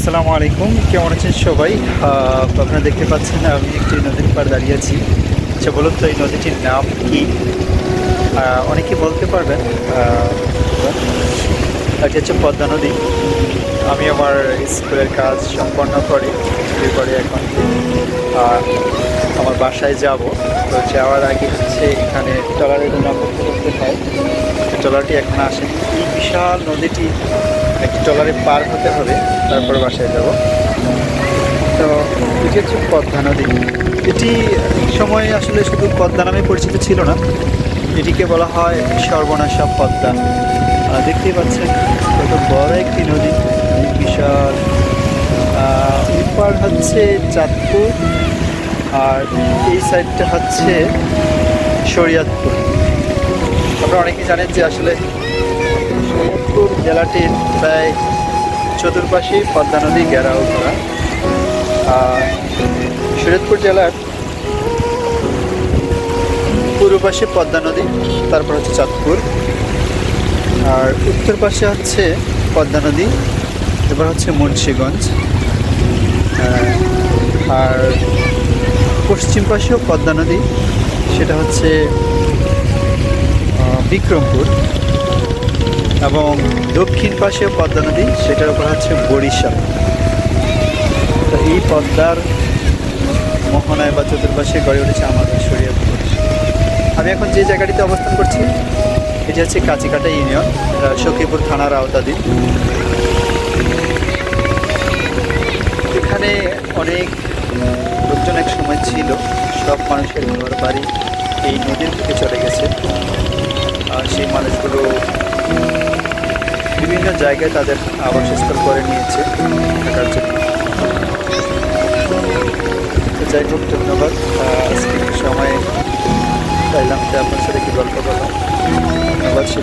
আসসালামু আলাইকুম, কেমন আছেন সবাই? আপনারা দেখতে পাচ্ছেন আমি একটি নদীর পাড়ে দাঁড়িয়ে আছি। আচ্ছা বলুন তো, এই নদীটির নাম কি? অনেকে বলতে পারবেন। এটি হচ্ছে পদ্মা নদী। আমি আমার স্কুলের কাজ সম্পন্ন করে ছুটির পরে এখন আমার বাসায় যাব। তো যাওয়ার আগে হচ্ছে এখানে ট্রলারের জন্য অপেক্ষা করতে হয়। ট্রলারটি এখন আসেনি। এই বিশাল নদীটি একটি ট্রলারে পার হতে হবে, তারপর বাসায় যাব। তো এটি হচ্ছে পদ্মা নদী। এটি এক সময় আসলে শুধু পদ্মা নামে পরিচিত ছিল না, এটিকে বলা হয় সর্বনাশা পদ্মা। দেখতেই পাচ্ছেন কত বড় একটি নদী, বিশাল। এই পার হচ্ছে চাঁদপুর, আর এই সাইডটা হচ্ছে শরীয়তপুর। আপনারা অনেকেই জানেন যে আসলে শরীয়তপুর জেলাটির প্রায় চতুর্পাশেই পদ্মা নদী ঘেরাও করা। শরীয়তপুর জেলার পূর্ব পাশে পদ্মা নদী, তারপর হচ্ছে চাঁদপুর, আর উত্তর পাশে হচ্ছে পদ্মা নদী, এবার হচ্ছে মুন্সিগঞ্জ, আর পশ্চিম পাশেও পদ্মা নদী, সেটা হচ্ছে বিক্রমপুর, এবং দক্ষিণ পাশেও পদ্মা নদী, সেটার উপর হচ্ছে বরিশাল। তো এই পদ্মার মোহনায় বা চতুর্পাশে গড়ে উঠেছে আমাদের শরীয়তপুর। আমি এখন যে জায়গাটিতে অবস্থান করছি এটি হচ্ছে কাঁচিকাটা ইউনিয়ন, সখীপুর থানার আওতাধীন। এখানে অনেক লোকজন এক সময় ছিল, সব মানুষের ঘর বাড়ি এই নদীর দিকে চলে গেছে। আর সেই মানুষগুলো বিভিন্ন জায়গায় তাদের আবাসস্থল করে নিয়েছে থাকার জন্য। তো যাই হোক, ধন্যবাদ। আজকে সময় পাইলাম যে আপনার সাথে কি গল্প করলাম। ধন্যবাদ। সে